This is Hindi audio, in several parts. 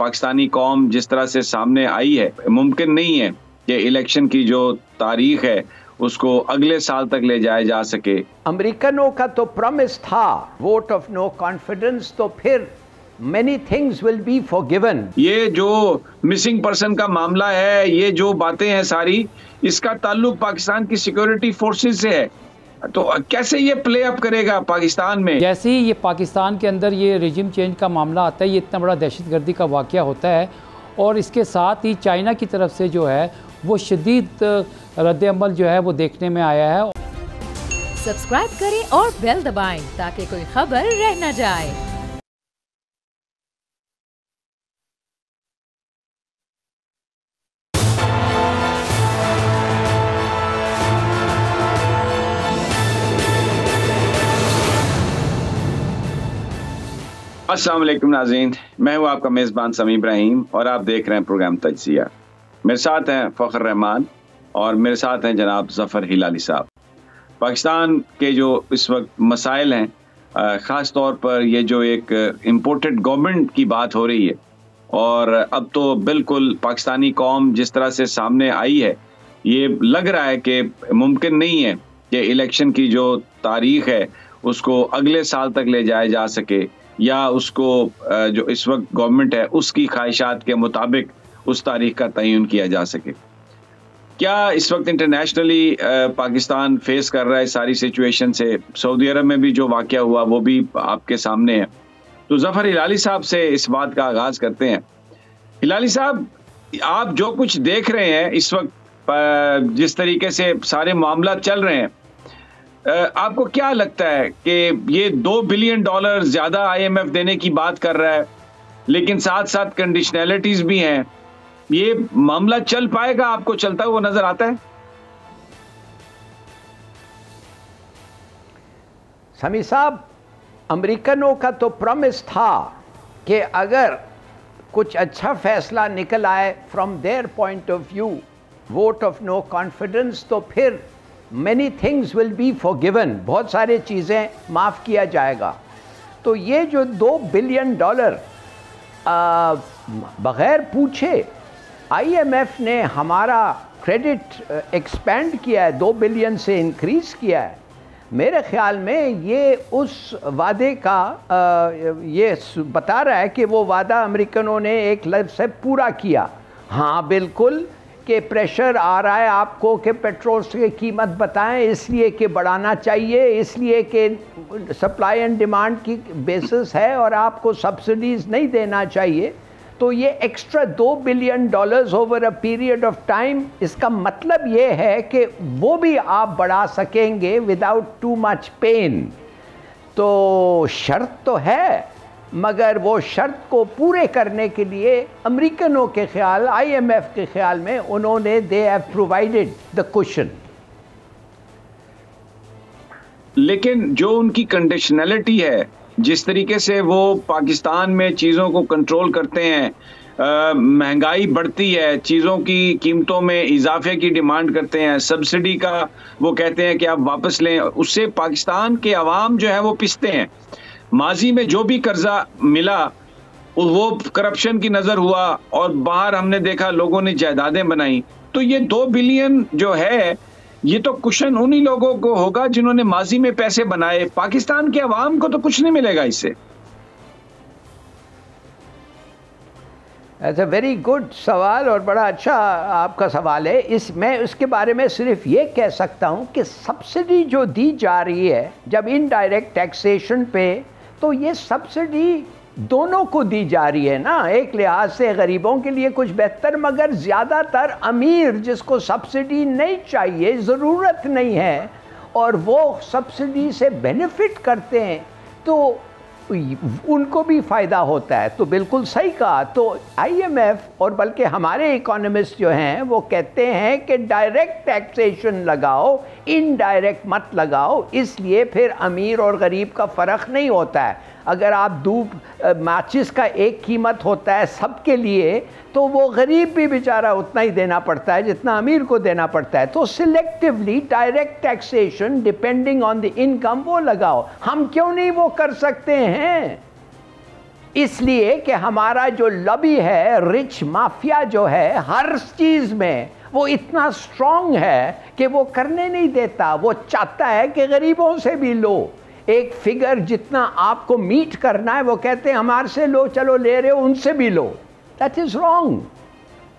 पाकिस्तानी कौम जिस तरह से सामने आई है, मुमकिन नहीं है कि इलेक्शन की जो तारीख है उसको अगले साल तक ले जाया जा सके। अमेरिकनों का तो प्रॉमिस था वोट ऑफ नो कॉन्फिडेंस, तो फिर many things will be forgiven। ये जो मिसिंग पर्सन का मामला है, ये जो बातें हैं सारी, इसका ताल्लुक पाकिस्तान की सिक्योरिटी फोर्सेस से है, तो कैसे ये प्ले अप करेगा पाकिस्तान में? जैसे ही ये पाकिस्तान के अंदर ये रिजिम चेंज का मामला आता है, ये इतना बड़ा दहशतगर्दी का वाक़या होता है, और इसके साथ ही चाइना की तरफ से जो है वो शदीद रद्द-ए-अमल जो है वो देखने में आया है। सब्सक्राइब करें और बेल दबाएं ताकि कोई खबर रह न जाए। अस्सलाम वालेकुम नाज़रीन, मैं हूँ आपका मेज़बान समी इब्राहिम और आप देख रहे हैं प्रोग्राम तज्ज़िया। मेरे साथ हैं फ़खर रहमान और मेरे साथ हैं जनाब ज़फ़र हिलाली साहब। पाकिस्तान के जो इस वक्त मसाइल हैं, ख़ास तौर पर ये जो एक इम्पोर्टेड गवर्नमेंट की बात हो रही है, और अब तो बिल्कुल पाकिस्तानी कौम जिस तरह से सामने आई है, ये लग रहा है कि मुमकिन नहीं है कि इलेक्शन की जो तारीख़ है उसको अगले साल तक ले जाया जा सके, या उसको जो इस वक्त गवर्नमेंट है उसकी ख्वाहिशात के मुताबिक उस तारीख का तयन किया जा सके। क्या इस वक्त इंटरनेशनली पाकिस्तान फेस कर रहा है सारी सिचुएशन से? सऊदी अरब में भी जो वाक़या हुआ वो भी आपके सामने है। तो ज़फ़र हिलाली साहब से इस बात का आगाज़ करते हैं। हिलाली साहब, आप जो कुछ देख रहे हैं इस वक्त, जिस तरीके से सारे मामला चल रहे हैं, आपको क्या लगता है कि ये $2 बिलियन ज़्यादा IMF देने की बात कर रहा है, लेकिन साथ साथ कंडीशनैलिटीज भी हैं, ये मामला चल पाएगा? आपको चलता हुआ नजर आता है? समी साहब, अमेरिकनों का तो प्रॉमिस था कि अगर कुछ अच्छा फैसला निकल आए from their point of view, vote of no confidence, तो फिर many things will be forgiven, बहुत सारी चीज़ें माफ़ किया जाएगा। तो ये जो $2 बिलियन बग़ैर पूछे IMF ने हमारा क्रेडिट एक्सपेंड किया है, 2 बिलियन से इंक्रीज़ किया है। मेरे ख़्याल में ये उस वादे का ये बता रहा है कि वो वादा अमेरिकनों ने एक लफ्ज़ से पूरा किया। हाँ, बिल्कुल कि प्रेशर आ रहा है आपको कि पेट्रोल की कीमत बताएं, इसलिए कि बढ़ाना चाहिए, इसलिए कि सप्लाई एंड डिमांड की बेसिस है और आपको सब्सिडीज़ नहीं देना चाहिए। तो ये extra $2 billion over a period of time, इसका मतलब ये है कि वो भी आप बढ़ा सकेंगे विदाउट टू मच पेन। तो शर्त तो है, मगर वो शर्त को पूरे करने के लिए अमेरिकनों के ख्याल, IMF के ख्याल में उन्होंने they have provided the cushion. लेकिन जो उनकी कंडीशनैलिटी है, जिस तरीके से वो पाकिस्तान में चीज़ों को कंट्रोल करते हैं, महंगाई बढ़ती है, चीज़ों की कीमतों में इजाफे की डिमांड करते हैं, सब्सिडी का वो कहते हैं कि आप वापस लें, उससे पाकिस्तान के अवाम जो है वो पिसते हैं। माजी में जो भी कर्जा मिला वो करप्शन की नज़र हुआ, और बाहर हमने देखा लोगों ने जायदादें बनाई। तो ये 2 बिलियन जो है, ये तो कुशन उन्हीं लोगों को होगा जिन्होंने माजी में पैसे बनाए। पाकिस्तान के अवाम को तो कुछ नहीं मिलेगा इससे। एज अ वेरी गुड सवाल और बड़ा अच्छा आपका सवाल है। मैं उसके बारे में सिर्फ ये कह सकता हूँ कि सब्सिडी जो दी जा रही है जब इनडायरेक्ट टैक्सेशन पे, तो ये सब्सिडी दोनों को दी जा रही है ना। एक लिहाज से गरीबों के लिए कुछ बेहतर, मगर ज़्यादातर अमीर जिसको सब्सिडी नहीं चाहिए, ज़रूरत नहीं है, और वो सब्सिडी से बेनिफिट करते हैं, तो उनको भी फ़ायदा होता है। तो बिल्कुल सही कहा। तो IMF और बल्कि हमारे इकोनॉमिस्ट जो हैं वो कहते हैं कि डायरेक्ट टैक्सेशन लगाओ, इनडायरेक्ट मत लगाओ, इसलिए फिर अमीर और गरीब का फ़र्क नहीं होता है। अगर आप माचिस का एक कीमत होता है सबके लिए, तो वो गरीब भी बेचारा उतना ही देना पड़ता है जितना अमीर को देना पड़ता है। तो selectively direct taxation depending on the income वो लगाओ। हम क्यों नहीं वो कर सकते हैं? इसलिए कि हमारा जो लॉबी है, रिच माफिया जो है हर चीज़ में, वो इतना स्ट्रांग है कि वो करने नहीं देता। वो चाहता है कि गरीबों से भी लो। एक फिगर जितना आपको मीट करना है वो कहते हैं हमारे से लो, चलो ले रहे हो उनसे भी लो। That is wrong.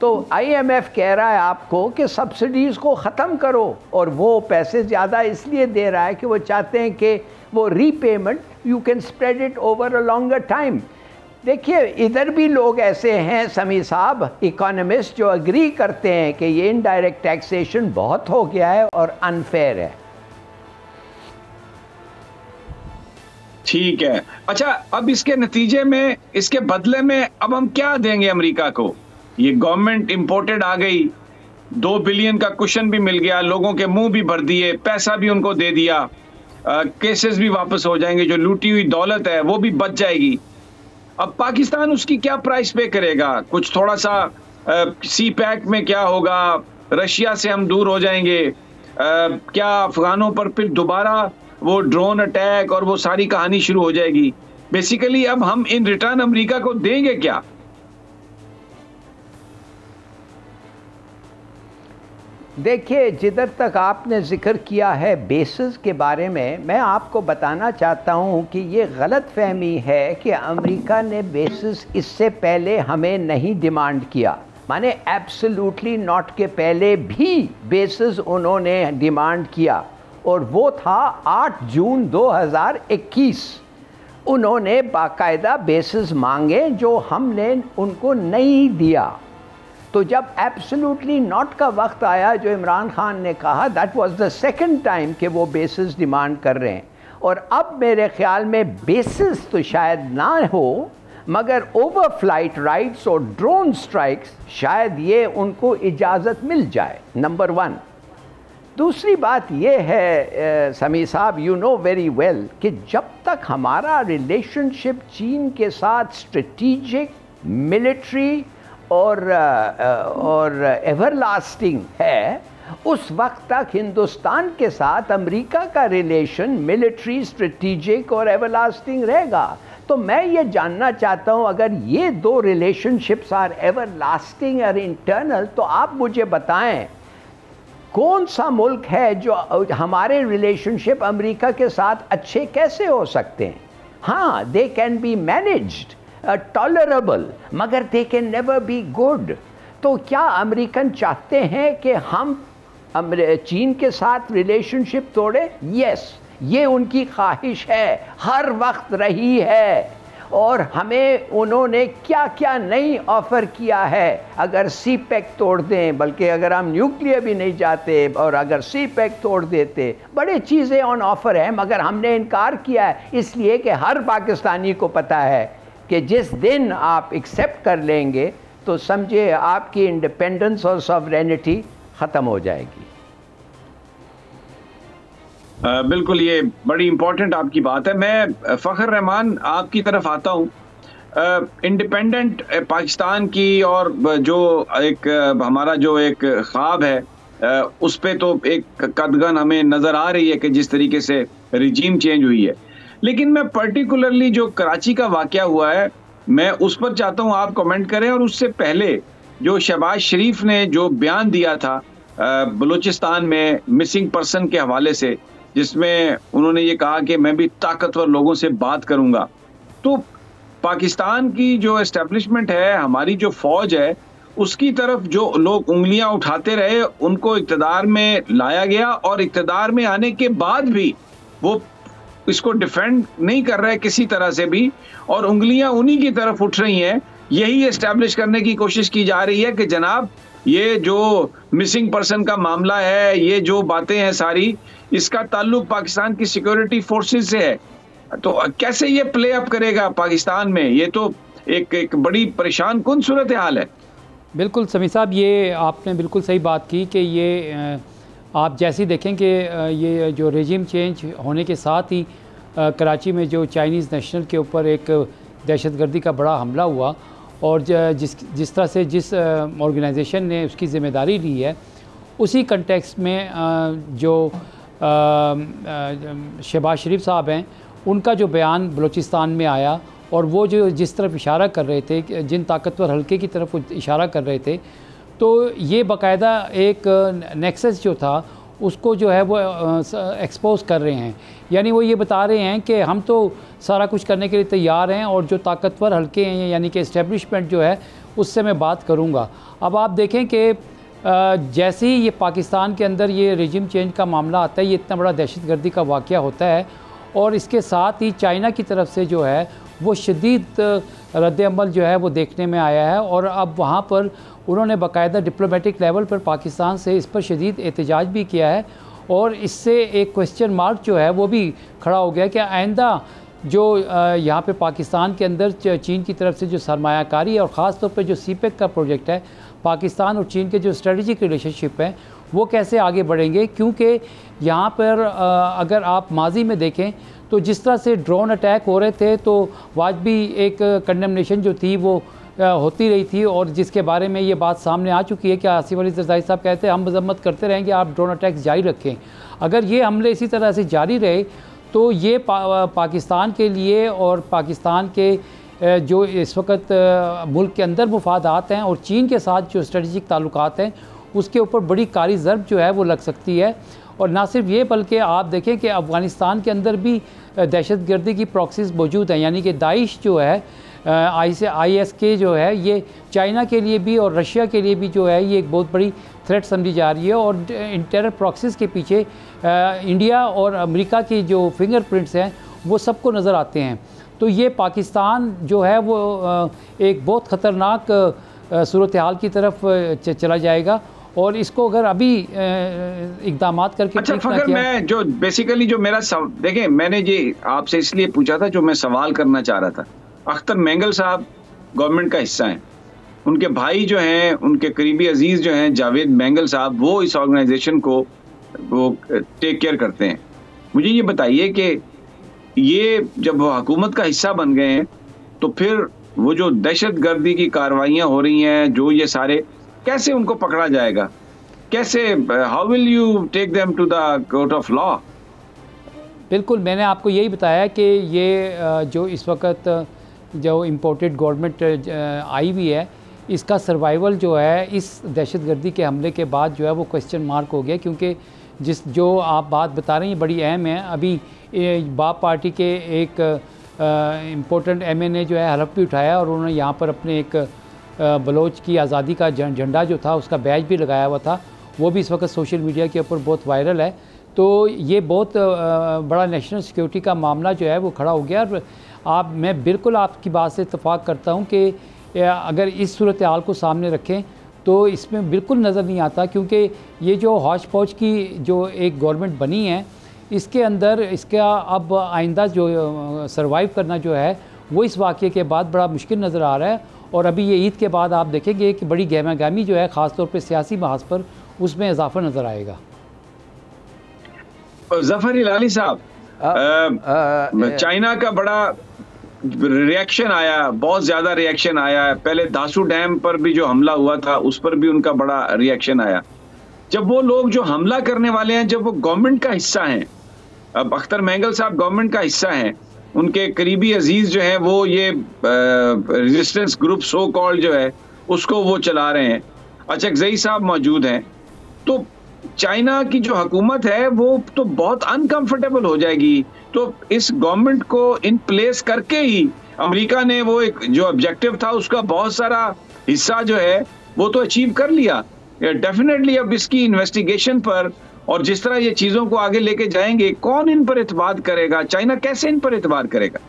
तो IMF कह रहा है आपको कि सब्सिडीज़ को ख़त्म करो, और वो पैसे ज़्यादा इसलिए दे रहा है कि वो चाहते हैं कि वो repayment you can spread it over a longer time. देखिए इधर भी लोग ऐसे हैं समी साहब, इकोनॉमिस्ट, जो अग्री करते हैं कि ये इनडायरेक्ट टैक्सेशन बहुत हो गया है और अनफेयर है। ठीक है, अच्छा अब इसके नतीजे में, इसके बदले में अब हम क्या देंगे अमेरिका को? ये गवर्नमेंट इंपोर्टेड आ गई, 2 बिलियन का कुशन भी मिल गया, लोगों के मुंह भी भर दिए, पैसा भी उनको दे दिया, केसेस भी वापस हो जाएंगे, जो लूटी हुई दौलत है वो भी बच जाएगी। अब पाकिस्तान उसकी क्या प्राइस पे करेगा? कुछ थोड़ा सा सी पैक में क्या होगा? रशिया से हम दूर हो जाएंगे? क्या अफगानों पर फिर दोबारा वो ड्रोन अटैक और वो सारी कहानी शुरू हो जाएगी? बेसिकली अब हम इन रिटर्न अमेरिका को देंगे क्या? देखिए जिधर तक आपने जिक्र किया है बेसिस के बारे में, मैं आपको बताना चाहता हूं कि ये गलत फहमी है कि अमेरिका ने बेसिस इससे पहले हमें नहीं डिमांड किया। माने एब्सोल्युटली नॉट के पहले भी बेसिस उन्होंने डिमांड किया, और वो था 8 जून 2021। उन्होंने बाकायदा बेसिस मांगे जो हमने उनको नहीं दिया। तो जब एब्सोल्युटली नॉट का वक्त आया, जो इमरान खान ने कहा, that was the second time कि वो बेसिस डिमांड कर रहे हैं। और अब मेरे ख्याल में बेसिस तो शायद ना हो, मगर ओवरफ्लाइट राइट्स और ड्रोन स्ट्राइक्स शायद ये उनको इजाज़त मिल जाए, नंबर 1। दूसरी बात ये है समी साहब, यू नो वेरी वेल कि जब तक हमारा रिलेशनशिप चीन के साथ स्ट्रेटिजिक, मिलिट्री और एवरलास्टिंग है, उस वक्त तक हिंदुस्तान के साथ अमेरिका का रिलेशन मिलिट्री, स्ट्रेटिजिक और एवरलास्टिंग रहेगा। तो मैं ये जानना चाहता हूँ, अगर ये 2 रिलेशनशिप्स आर एवरलास्टिंग और इंटरनल, तो आप मुझे बताएं कौन सा मुल्क है जो हमारे रिलेशनशिप अमेरिका के साथ अच्छे कैसे हो सकते हैं? हाँ, they can be managed, tolerable, मगर they can never be good. तो क्या अमेरिकन चाहते हैं कि हम चीन के साथ रिलेशनशिप तोड़े? यस, ये उनकी ख्वाहिश है, हर वक्त रही है। और हमें उन्होंने क्या क्या नहीं ऑफ़र किया है। अगर सी पैक तोड़ दें, बल्कि अगर हम न्यूक्लियर भी नहीं जाते और अगर सी पैक तोड़ देते, बड़े चीज़ें ऑन ऑफ़र हैं, मगर हमने इनकार किया है, इसलिए कि हर पाकिस्तानी को पता है कि जिस दिन आप एक्सेप्ट कर लेंगे तो समझे आपकी इंडिपेंडेंस और सॉवरेनिटी ख़त्म हो जाएगी। बिल्कुल, ये बड़ी इंपॉर्टेंट आपकी बात है। मैं फ़खर रहमान आपकी तरफ आता हूँ। इंडिपेंडेंट पाकिस्तान की और जो एक हमारा जो एक ख्वाब है, उस पे तो एक कदगन हमें नज़र आ रही है कि जिस तरीके से रिजीम चेंज हुई है। लेकिन मैं पर्टिकुलरली जो कराची का वाक़या हुआ है, मैं उस पर चाहता हूँ आप कमेंट करें। और उससे पहले जो शहबाज शरीफ ने जो बयान दिया था बलूचिस्तान में मिसिंग पर्सन के हवाले से, जिसमें उन्होंने ये कहा कि मैं भी ताकतवर लोगों से बात करूंगा, तो पाकिस्तान की जो एस्टेब्लिशमेंट है, हमारी जो फौज है, उसकी तरफ जो लोग उंगलियां उठाते रहे, उनको इक़्तिदार में लाया गया और इक़्तिदार में आने के बाद भी वो इसको डिफेंड नहीं कर रहे किसी तरह से भी, और उंगलियां उन्हीं की तरफ उठ रही हैं। यही एस्टैब्लिश करने की कोशिश की जा रही है कि जनाब ये जो मिसिंग पर्सन का मामला है, ये जो बातें हैं सारी, इसका ताल्लुक पाकिस्तान की सिक्योरिटी फोर्सेस से है। तो कैसे ये प्ले अप करेगा पाकिस्तान में? ये तो एक बड़ी परेशान कुन सूरत हाल है। बिल्कुल समी साहब, ये आपने बिल्कुल सही बात की कि ये आप जैसे ही देखें कि ये जो रेजिम चेंज होने के साथ ही कराची में जो चाइनीज़ नेशनल के ऊपर एक दहशतगर्दी का बड़ा हमला हुआ, और जिस तरह से जिस ऑर्गेनाइजेशन ने उसकी ज़िम्मेदारी ली है, उसी कंटेक्स्ट में जो शहबाज शरीफ साहब हैं, उनका जो बयान बलूचिस्तान में आया और वो जो जिस तरफ इशारा कर रहे थे, जिन ताकतवर हल्के की तरफ वो इशारा कर रहे थे, तो ये बाकायदा एक नेक्सस जो था उसको जो है वो एक्सपोज कर रहे हैं। यानी वो ये बता रहे हैं कि हम तो सारा कुछ करने के लिए तैयार हैं और जो ताकतवर हल्के हैं यानी कि इस्टेब्लिशमेंट जो है उससे मैं बात करूँगा। अब आप देखें कि जैसे ही ये पाकिस्तान के अंदर ये रेजिम चेंज का मामला आता है, ये इतना बड़ा दहशतगर्दी का वाक़या होता है और इसके साथ ही चाइना की तरफ से जो है वो शदीद रद्द-ए-अमल जो है वो देखने में आया है और अब वहाँ पर उन्होंने बाकायदा डिप्लोमेटिक लेवल पर पाकिस्तान से इस पर शदीद एहतजाज भी किया है और इससे एक क्वेश्चन मार्क जो है वो भी खड़ा हो गया कि आइंदा जो यहाँ पे पाकिस्तान के अंदर चीन की तरफ से जो सरमायाकारी है और ख़ास तौर पे जो सीपेक का प्रोजेक्ट है, पाकिस्तान और चीन के जो स्ट्रेटजिक रिलेशनशिप हैं वो कैसे आगे बढ़ेंगे। क्योंकि यहाँ पर अगर आप माजी में देखें तो जिस तरह से ड्रोन अटैक हो रहे थे तो वाजबी एक कंडेमनेशन जो थी वो होती रही थी और जिसके बारे में ये बात सामने आ चुकी है कि आसिफ अली ज़रदारी साहब कहते हैं हम मजम्मत करते रहेंगे, आप ड्रोन अटैक्स जारी रखें। अगर ये हमले इसी तरह से जारी रहे तो ये पाकिस्तान के लिए और पाकिस्तान के जो इस वक्त मुल्क के अंदर मुफादात हैं और चीन के साथ जो स्ट्रेटजिक ताल्लुकात हैं उसके ऊपर बड़ी कारी ज़रब जो है वो लग सकती है। और ना सिर्फ ये बल्कि आप देखें कि अफ़गानिस्तान के अंदर भी दहशतगर्दी की प्रॉक्सीज़ मौजूद हैं, यानी कि दाइश जो है ISK जो है ये चाइना के लिए भी और रशिया के लिए भी जो है ये एक बहुत बड़ी थ्रेट समझी जा रही है और इन टेरर प्रॉक्सीज़ के पीछे इंडिया और अमेरिका की जो फिंगरप्रिंट्स हैं वो सबको नज़र आते हैं। तो ये पाकिस्तान जो है वो एक बहुत ख़तरनाक सूरत हाल की तरफ चला जाएगा और इसको अगर अभी इकदाम करके अच्छा फ़खर, मैं जो बेसिकली जो मेरा देखें, मैंने ये आपसे इसलिए पूछा था, जो मैं सवाल करना चाह रहा था, अख्तर मेंगल साहब गवर्नमेंट का हिस्सा हैं, उनके भाई जो हैं, उनके करीबी अजीज़ जो हैं जावेद मेंगल साहब, वो इस ऑर्गेनाइजेशन को वो टेक केयर करते हैं। मुझे ये बताइए कि ये जब वो हुकूमत का हिस्सा बन गए हैं तो फिर वो जो दहशतगर्दी की कार्रवाइयाँ हो रही हैं, जो ये सारे, कैसे उनको पकड़ा जाएगा? कैसे, how will you take them to the court of law? बिल्कुल, मैंने आपको यही बताया कि ये जो इस वक्त जो इम्पोर्टेड गवर्नमेंट आई हुई है, इसका सर्वाइवल जो है इस दहशतगर्दी के हमले के बाद जो है वो क्वेश्चन मार्क हो गया। क्योंकि जो आप बात बता रहे हैं बड़ी अहम है। अभी बाप पार्टी के एक इम्पोर्टेंट MNA जो है हलफ भी उठाया और उन्होंने यहाँ पर अपने एक बलोच की आज़ादी का झंडा जो था उसका बैज भी लगाया हुआ था, वो भी इस वक्त सोशल मीडिया के ऊपर बहुत वायरल है। तो ये बहुत बड़ा नेशनल सिक्योरिटी का मामला जो है वो खड़ा हो गया। और मैं बिल्कुल आपकी बात से इत्तफाक करता हूँ कि अगर इस सूरत हाल को सामने रखें तो इसमें बिल्कुल नज़र नहीं आता, क्योंकि ये जो हौच पौच की जो एक गवर्नमेंट बनी है इसके अंदर इसका अब आइंदा जो सर्वाइव करना जो है वो इस वाक़े के बाद बड़ा मुश्किल नज़र आ रहा है। और अभी ये ईद के बाद आप देखेंगे कि बड़ी गहमागामी जो है ख़ास तौर पे सियासी महाज पर उसमें इजाफा नज़र आएगा। ज़फ़र हिलाली साहब, चाइना का बड़ा रिएक्शन आया, बहुत ज़्यादा रिएक्शन आया है। पहले धासू डैम पर भी जो हमला हुआ था उस पर भी उनका बड़ा रिएक्शन आया। जब वो लोग जो हमला करने वाले हैं, जब वो गवर्नमेंट का हिस्सा हैं, अब अख्तर मेंगल साहब गवर्नमेंट का हिस्सा हैं, उनके करीबी अजीज जो हैं वो ये रेजिस्टेंस ग्रुप सो कॉल्ड जो है उसको वो चला रहे हैं, अचकजई साहब मौजूद हैं, तो चाइना की जो हुकूमत है वो तो बहुत अनकंफर्टेबल हो जाएगी। तो इस गवर्नमेंट को इन प्लेस करके ही अमेरिका ने वो एक जो ऑब्जेक्टिव था उसका बहुत सारा हिस्सा जो है वो तो अचीव कर लिया। डेफिनेटली अब इसकी इन्वेस्टिगेशन पर और जिस तरह ये चीजों को आगे लेके जाएंगे, कौन इन पर एतबार करेगा? चाइना कैसे इन पर एतबार करेगा?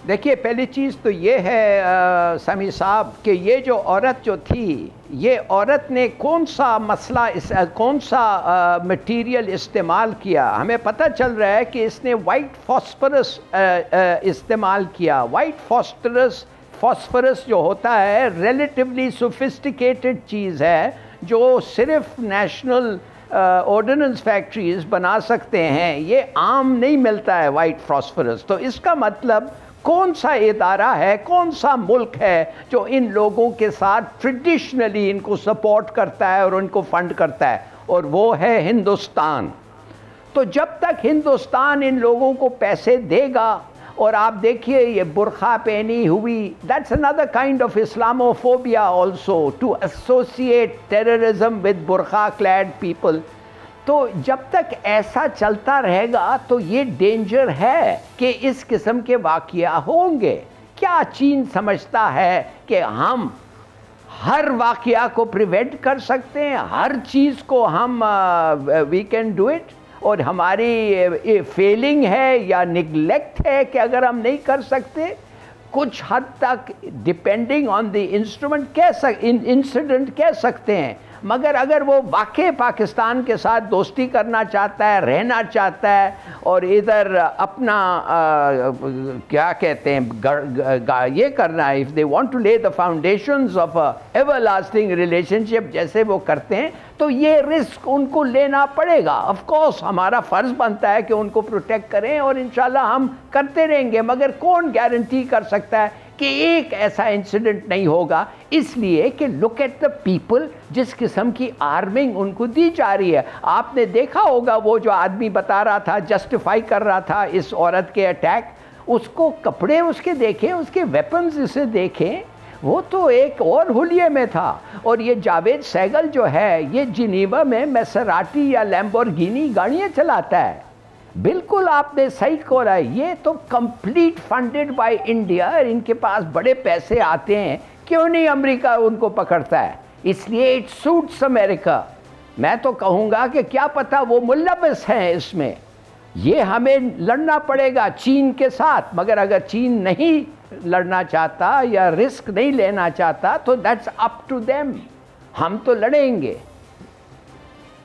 देखिए, पहली चीज़ तो ये है समी साहब कि ये जो औरत जो थी, ये औरत ने कौन सा मसला कौन सा मटेरियल इस्तेमाल किया? हमें पता चल रहा है कि इसने वाइट फॉस्फरस इस्तेमाल किया। वाइट फॉस्फरस जो होता है रिलेटिवली सोफिस्टिकेटेड चीज़ है जो सिर्फ नेशनल ऑर्डिनेंस फैक्ट्रीज बना सकते हैं। ये आम नहीं मिलता है वाइट फॉस्फरस। तो इसका मतलब कौन सा इदारा है, कौन सा मुल्क है जो इन लोगों के साथ ट्रेडिशनली इनको सपोर्ट करता है और उनको फंड करता है, और वो है हिंदुस्तान। तो जब तक हिंदुस्तान इन लोगों को पैसे देगा, और आप देखिए ये बुरखा पहनी हुई, that's another kind of Islamophobia also, to associate terrorism with burqa clad people. तो जब तक ऐसा चलता रहेगा तो ये डेंजर है कि इस किस्म के वाक़या होंगे। क्या चीन समझता है कि हम हर वाक़या को प्रिवेंट कर सकते हैं, हर चीज़ को हम वी कैन डू इट? और हमारी फेलिंग है या निगलेक्ट है कि अगर हम नहीं कर सकते? कुछ हद तक depending on the instrument incident कह सकते हैं, मगर अगर वो वाकई पाकिस्तान के साथ दोस्ती करना चाहता है, रहना चाहता है, और इधर अपना क्या कहते हैं ये करना है, इफ़ दे वांट टू ले the foundations of a everlasting relationship जैसे वो करते हैं, तो ये रिस्क उनको लेना पड़ेगा। ऑफ कोर्स हमारा फ़र्ज़ बनता है कि उनको प्रोटेक्ट करें, और इंशाल्लाह हम करते रहेंगे, मगर कौन गारंटी कर सकता है कि एक ऐसा इंसिडेंट नहीं होगा? इसलिए कि लुक एट द पीपल, जिस किस्म की आर्मिंग उनको दी जा रही है। आपने देखा होगा वो जो आदमी बता रहा था, जस्टिफाई कर रहा था इस औरत के अटैक, उसको कपड़े उसके देखें, उसके वेपन्स इसे देखें, वो तो एक और हुलिये में था। और ये जावेद सहगल जो है, ये जिनीवा में मैसेराटी या लैम्बोर्गिनी गाड़ियाँ चलाता है। बिल्कुल आपने सही कहा, ये तो कंप्लीट फंडेड बाय इंडिया, इनके पास बड़े पैसे आते हैं, क्यों नहीं अमेरिका उनको पकड़ता है? इसलिए इट सूट्स अमेरिका। मैं तो कहूँगा कि क्या पता वो मुल्लबिस हैं इसमें। ये हमें लड़ना पड़ेगा चीन के साथ, मगर अगर चीन नहीं लड़ना चाहता या रिस्क नहीं लेना चाहता तो दैट्स अप टू देम, हम तो लड़ेंगे।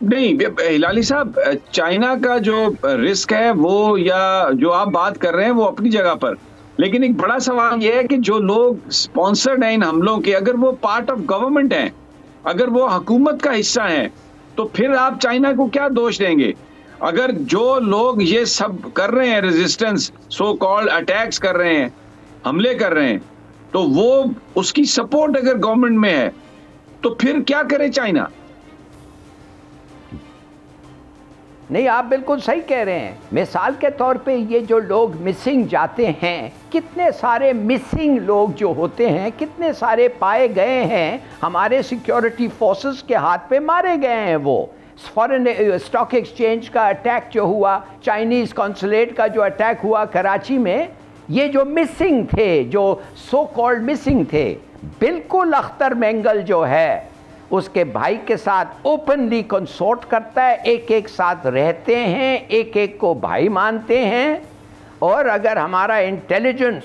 नहीं हिलाली साहब, चाइना का जो रिस्क है वो, या जो आप बात कर रहे हैं वो अपनी जगह पर, लेकिन एक बड़ा सवाल ये है कि जो लोग स्पॉन्सर्ड हैं इन हमलों के, अगर वो पार्ट ऑफ गवर्नमेंट हैं, अगर वो हुकूमत का हिस्सा हैं, तो फिर आप चाइना को क्या दोष देंगे? अगर जो लोग ये सब कर रहे हैं, रेजिस्टेंस, सो कॉल्ड अटैक्स कर रहे हैं, हमले कर रहे हैं, तो वो उसकी सपोर्ट अगर गवर्नमेंट में है, तो फिर क्या करे चाइना? नहीं, आप बिल्कुल सही कह रहे हैं। मिसाल के तौर पे ये जो लोग मिसिंग जाते हैं, कितने सारे मिसिंग लोग जो होते हैं, कितने सारे पाए गए हैं, हमारे सिक्योरिटी फोर्सेस के हाथ पे मारे गए हैं। वो फॉरेन स्टॉक एक्सचेंज का अटैक जो हुआ, चाइनीज़ कॉन्सुलेट का जो अटैक हुआ कराची में, ये जो मिसिंग थे, जो सो कॉल्ड मिसिंग थे, बिल्कुल अख्तर मेंगल जो है उसके भाई के साथ ओपनली कंसोर्ट करता है, एक एक साथ रहते हैं, एक एक को भाई मानते हैं। और अगर हमारा इंटेलिजेंस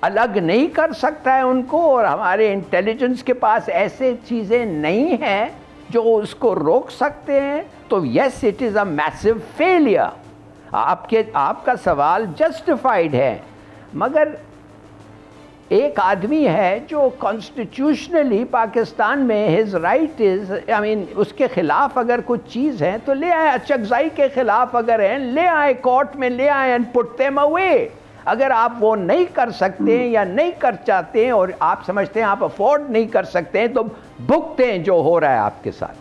अलग नहीं कर सकता है उनको, और हमारे इंटेलिजेंस के पास ऐसे चीज़ें नहीं हैं जो उसको रोक सकते हैं, तो yes, it is a massive failure. आपका सवाल जस्टिफाइड है, मगर एक आदमी है जो कॉन्स्टिट्यूशनली पाकिस्तान में his right is, I mean उसके ख़िलाफ़ अगर कुछ चीज़ है तो ले आए, अचकज़ाई के ख़िलाफ़ अगर हैं ले आए, कोर्ट में ले आए एंड पुट देम अवे। अगर आप वो नहीं कर सकते हैं या नहीं कर चाहते हैं, और आप समझते हैं आप अफोर्ड नहीं कर सकते हैं, तो भुगतें जो हो रहा है आपके साथ।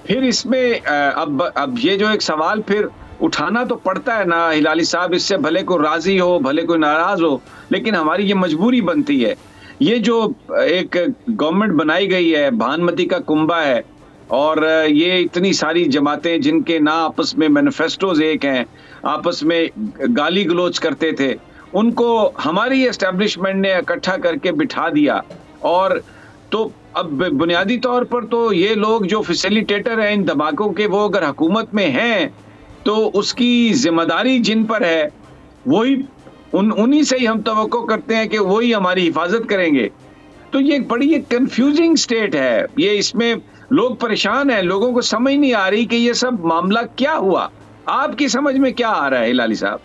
फिर इसमें अब ये जो एक सवाल फिर उठाना तो पड़ता है ना हिलाली साहब, इससे भले कोई राजी हो भले कोई नाराज हो, लेकिन हमारी ये मजबूरी बनती है। ये जो एक गवर्नमेंट बनाई गई है, भानुमति का कुंभा है, और ये इतनी सारी जमातें जिनके ना आपस में मैनिफेस्टोज एक हैं, आपस में गाली गलोच करते थे, उनको हमारी एस्टेब्लिशमेंट ने इकट्ठा करके बिठा दिया। और तो अब बुनियादी तौर पर तो ये लोग जो फैसिलिटेटर हैं इन धमाकों के, वो अगर हुकूमत में हैं तो उसकी जिम्मेदारी जिन पर है वही उन्हीं से ही हम तवक्को करते हैं कि वही हमारी हिफाजत करेंगे। तो ये बड़ी एक कंफ्यूजिंग स्टेट है, ये इसमें लोग परेशान हैं, लोगों को समझ नहीं आ रही कि ये सब मामला क्या हुआ। आपकी समझ में क्या आ रहा है हिलाली साहब?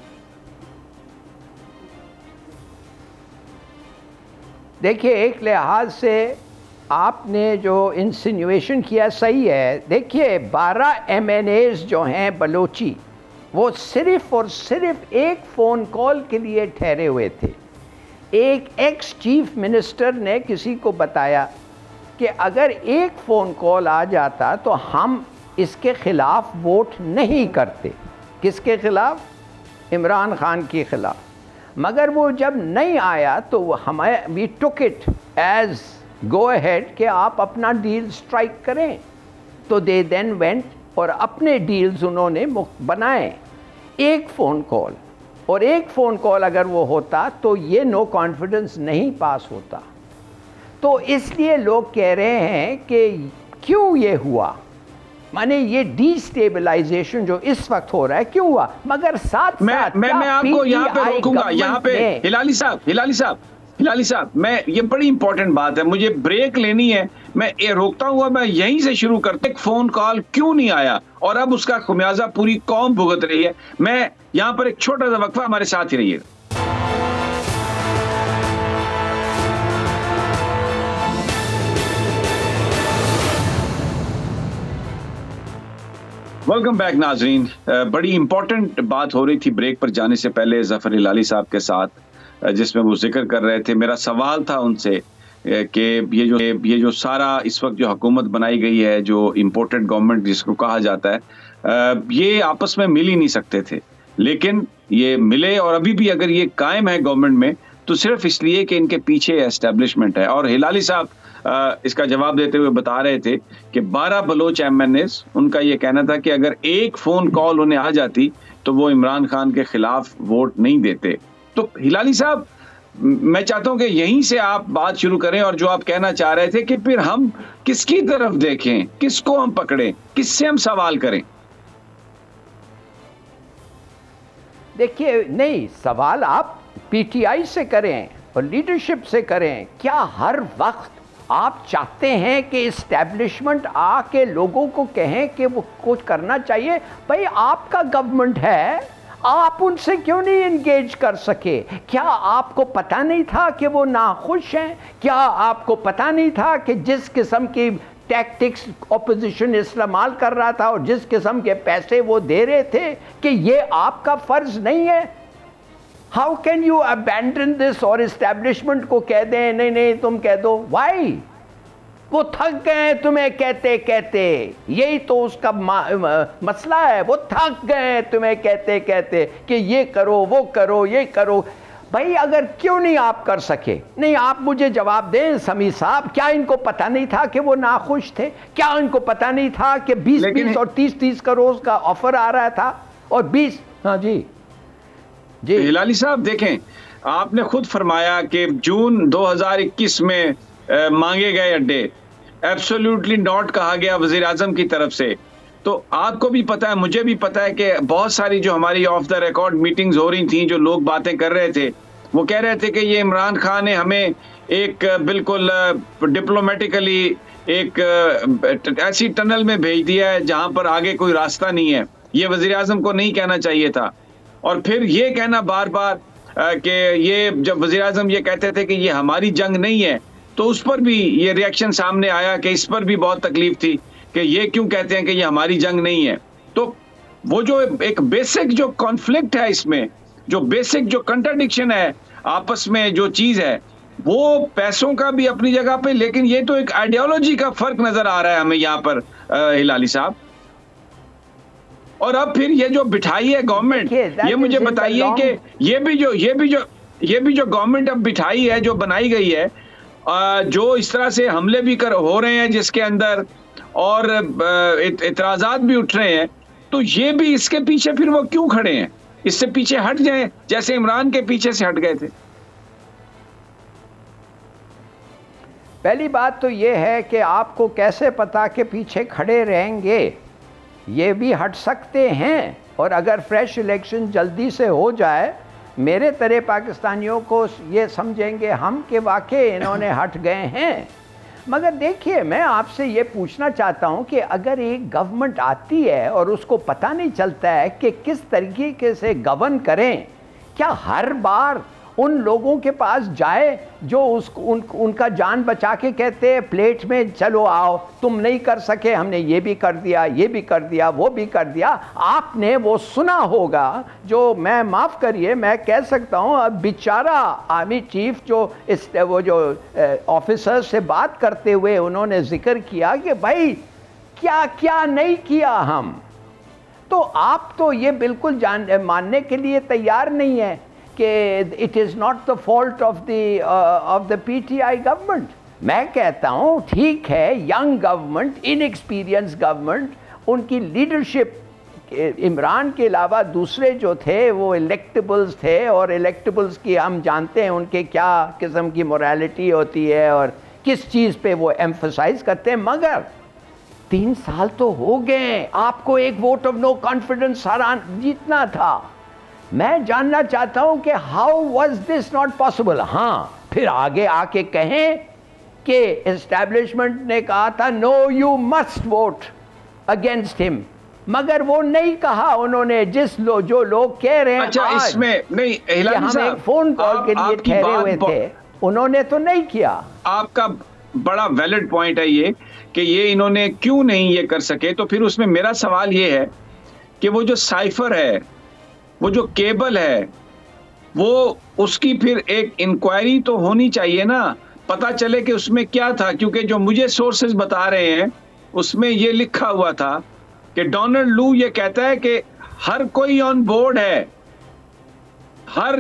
देखिए, एक लिहाज से आपने जो इंसिनुएशन किया सही है। देखिए, 12 MNAs जो हैं बलोची, वो सिर्फ़ और सिर्फ एक फ़ोन कॉल के लिए ठहरे हुए थे। एक एक्स चीफ मिनिस्टर ने किसी को बताया कि अगर एक फ़ोन कॉल आ जाता तो हम इसके खिलाफ वोट नहीं करते। किसके खिलाफ? इमरान खान के खिलाफ। मगर वो जब नहीं आया तो हमें we took it as go ahead कि आप अपना डील स्ट्राइक करें। तो दे देन वेंट और अपने डील्स उन्होंने बनाए। एक फ़ोन कॉल, और एक फ़ोन कॉल अगर वो होता तो ये नो कॉन्फिडेंस नहीं पास होता। तो इसलिए लोग कह रहे हैं कि क्यों ये हुआ, माने ये डिस्टेबलाइजेशन जो इस वक्त हो रहा है क्यों हुआ। मगर साथ मैं आपको यहाँ पे रोकूंगा, यहाँ पे हिलाली साहब, मैं ये बड़ी इंपॉर्टेंट बात है, मुझे ब्रेक लेनी है, मैं ये रोकता हुआ मैं यहीं से शुरू करता। एक फोन कॉल क्यों नहीं आया और अब उसका खुमियाजा पूरी कौम भुगत रही है। मैं यहाँ पर एक छोटा सा वक्फा, हमारे साथ ही रहिए। वेलकम बैक नाजरीन। बड़ी इंपॉर्टेंट बात हो रही थी ब्रेक पर जाने से पहले जफर हिलाली साहब के साथ, जिसमें वो जिक्र कर रहे थे। मेरा सवाल था उनसे कि ये जो सारा इस वक्त जो हुकूमत बनाई गई है, जो इम्पोर्टेड गवर्नमेंट जिसको कहा जाता है, ये आपस में मिल ही नहीं सकते थे, लेकिन ये मिले और अभी भी अगर ये कायम है गवर्नमेंट में तो सिर्फ इसलिए कि इनके पीछे एस्टेब्लिशमेंट है। और हिलाली साहब इसका जवाब देते हुए बता रहे थे कि 12 बलोच MNAs, उनका ये कहना था कि अगर एक फ़ोन कॉल उन्हें आ जाती तो वो इमरान खान के खिलाफ वोट नहीं देते। तो हिलाली साहब, मैं चाहता हूं कि यहीं से आप बात शुरू करें और जो आप कहना चाह रहे थे कि फिर हम किसकी तरफ देखें, किसको हम पकड़ें, किससे हम सवाल करें। देखिए, नहीं, सवाल आप PTI से करें और लीडरशिप से करें। क्या हर वक्त आप चाहते हैं कि इस्टेब्लिशमेंट आके लोगों को कहें कि वो कुछ करना चाहिए? भाई आपका गवर्नमेंट है, आप उनसे क्यों नहीं इंगेज कर सके? क्या आपको पता नहीं था कि वो नाखुश हैं? क्या आपको पता नहीं था कि जिस किस्म की टैक्टिक्स ऑपोजिशन इस्तेमाल कर रहा था और जिस किस्म के पैसे वो दे रहे थे कि ये आपका फ़र्ज नहीं है? How can you abandon this और इस्टेब्लिशमेंट को कह दें नहीं नहीं तुम कह दो? वाई? वो थक गए तुम्हें कहते कहते, यही तो उसका मसला है। वो थक गए तुम्हें कहते कहते कि ये करो, वो करो, ये करो। भाई अगर क्यों नहीं आप कर सके? नहीं, आप मुझे जवाब दें समी साहब, क्या इनको पता नहीं था कि वो नाखुश थे? क्या इनको पता नहीं था कि 20-20 और 30-30 करोड़ का ऑफर आ रहा था? और 20, हाँ जी जी हिलाली साहब, देखें, आपने खुद फरमाया कि जून 2021 में मांगे गए अड्डे, एब्सोल्युटली नॉट कहा गया वजीर आजम की तरफ से। तो आपको भी पता है, मुझे भी पता है कि बहुत सारी जो हमारी ऑफ द रिकॉर्ड मीटिंग्स हो रही थी, जो लोग बातें कर रहे थे, वो कह रहे थे कि ये इमरान खान ने हमें एक बिल्कुल डिप्लोमेटिकली एक ऐसी टनल में भेज दिया है जहां पर आगे कोई रास्ता नहीं है। ये वजीर आजम को नहीं कहना चाहिए था। और फिर ये कहना बार बार कि ये जब वजीर आजम ये कहते थे कि ये हमारी जंग नहीं है, तो उस पर भी ये रिएक्शन सामने आया कि इस पर भी बहुत तकलीफ थी कि ये क्यों कहते हैं कि ये हमारी जंग नहीं है। तो वो जो एक बेसिक जो कॉन्फ्लिक्ट है इसमें, जो बेसिक जो कंट्राडिक्शन है आपस में, जो चीज़ है, वो पैसों का भी अपनी जगह पे, लेकिन ये तो एक आइडियोलॉजी का फर्क नजर आ रहा है हमें यहाँ पर हिलाली साहब। और अब फिर ये जो बिठाई है गवर्नमेंट, ये मुझे बताइए कि ये भी जो गवर्नमेंट अब बिठाई है, जो बनाई गई है, जो इस तरह से हमले भी हो रहे हैं जिसके अंदर, और इतराजात भी उठ रहे हैं, तो ये भी इसके पीछे फिर वो क्यों खड़े हैं? इससे पीछे हट जाएं जैसे इमरान के पीछे से हट गए थे। पहली बात तो ये है कि आपको कैसे पता कि पीछे खड़े रहेंगे? ये भी हट सकते हैं, और अगर फ्रेश इलेक्शन जल्दी से हो जाए, मेरे तरह पाकिस्तानियों को ये समझेंगे हम कि वाकई इन्होंने हट गए हैं। मगर देखिए, मैं आपसे ये पूछना चाहता हूँ कि अगर एक गवर्नमेंट आती है और उसको पता नहीं चलता है कि किस तरीके से गवर्न करें, क्या हर बार उन लोगों के पास जाए जो उनका जान बचा के कहते हैं प्लेट में चलो आओ, तुम नहीं कर सके, हमने ये भी कर दिया, ये भी कर दिया, वो भी कर दिया। आपने वो सुना होगा जो, मैं माफ़ करिए, मैं कह सकता हूँ, अब बेचारा आर्मी चीफ वो जो ऑफिसर से बात करते हुए उन्होंने जिक्र किया कि भाई क्या क्या नहीं किया हम। तो आप तो ये बिल्कुल मानने के लिए तैयार नहीं है कि it is not the fault of the PTI government. मैं कहता हूँ ठीक है, यंग गवर्नमेंट, इनएक्सपीरियंस गवर्नमेंट, उनकी लीडरशिप, इमरान के अलावा दूसरे जो थे वो इलेक्टेबल्स थे, और इलेक्टेबल्स की हम जानते हैं उनके क्या किस्म की मोरालिटी होती है और किस चीज़ पे वो एम्फसाइज करते हैं। मगर 3 साल तो हो गए, आपको एक वोट ऑफ नो कॉन्फिडेंस जीतना था। मैं जानना चाहता हूं कि how was this not possible. हाँ, फिर आगे आके कहें कि एस्टैब्लिशमेंट ने कहा था no you must vote against him, मगर वो नहीं कहा उन्होंने। जो लोग कह रहे हैं अच्छा, आज, इसमें नहीं, हिलाली हम एक फोन कॉल के लिए ठहरे हुए थे, उन्होंने तो नहीं किया। आपका बड़ा वैलिड पॉइंट है ये कि ये इन्होंने क्यों नहीं ये कर सके। तो फिर उसमें मेरा सवाल ये है कि वो जो साइफर है, वो जो केबल है, वो उसकी फिर एक इंक्वायरी तो होनी चाहिए ना, पता चले कि उसमें क्या था। क्योंकि जो मुझे सोर्सेज बता रहे हैं उसमें ये लिखा हुआ था कि डोनाल्ड लू ये कहता है कि हर कोई ऑन बोर्ड है, हर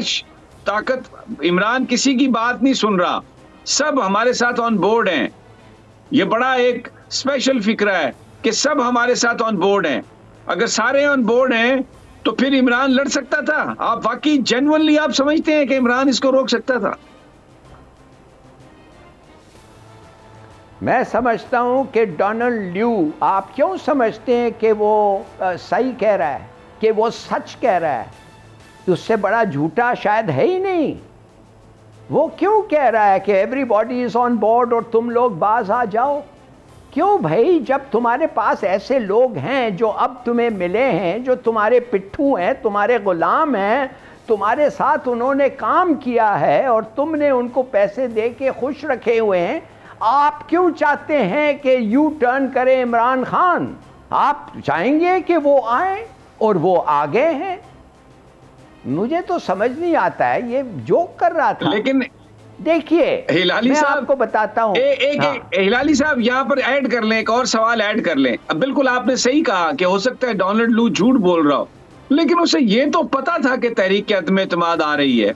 ताकत, इमरान किसी की बात नहीं सुन रहा, सब हमारे साथ ऑन बोर्ड हैं। ये बड़ा एक स्पेशल फिक्रा है कि सब हमारे साथ ऑन बोर्ड हैं। अगर सारे ऑन बोर्ड हैं तो फिर इमरान लड़ सकता था। आप वाकई जेन्युइनली आप समझते हैं कि इमरान इसको रोक सकता था? मैं समझता हूं कि डोनाल्ड ल्यू, आप क्यों समझते हैं कि वो सही कह रहा है, कि वो सच कह रहा है? उससे बड़ा झूठा शायद है ही नहीं। वो क्यों कह रहा है कि एवरीबॉडी इज ऑन बोर्ड और तुम लोग बाज आ जाओ? क्यों भाई, जब तुम्हारे पास ऐसे लोग हैं जो अब तुम्हें मिले हैं, जो तुम्हारे पिट्ठू हैं, तुम्हारे गुलाम हैं, तुम्हारे साथ उन्होंने काम किया है और तुमने उनको पैसे दे के खुश रखे हुए हैं, आप क्यों चाहते हैं कि यू टर्न करे इमरान खान? आप चाहेंगे कि वो आए और वो आ गए हैं। मुझे तो समझ नहीं आता है, ये जोक कर रहा था। लेकिन देखिए हिलाली मैं साहब आपको बताता हूं, हिलाली साहब यहाँ पर ऐड कर लें, एक और सवाल ऐड कर लें। अब बिल्कुल आपने सही कहा कि हो सकता है डोनाल्ड लू झूठ बोल रहा हो, लेकिन उसे ये तो पता था कि तहरीक अदम एतमाद आ रही है।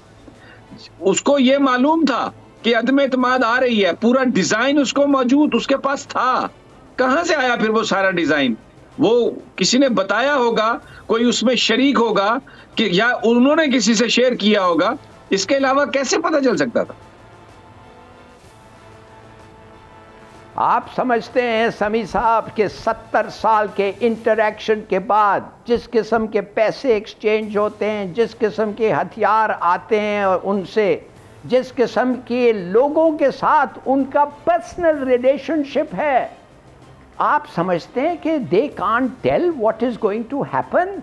उसको ये मालूम था कि अदम एतमाद आ रही है, पूरा डिजाइन उसको मौजूद उसके पास था। कहां से आया फिर वो सारा डिजाइन? वो किसी ने बताया होगा, कोई उसमें शरीक होगा कि या उन्होंने किसी से शेयर किया होगा। इसके अलावा कैसे पता चल सकता था? आप समझते हैं समी साहब के 70 साल के इंटरैक्शन के बाद जिस किस्म के पैसे एक्सचेंज होते हैं, जिस किस्म के हथियार आते हैं और उनसे जिस किस्म के लोगों के साथ उनका पर्सनल रिलेशनशिप है, आप समझते हैं कि they can't tell what is going to happen?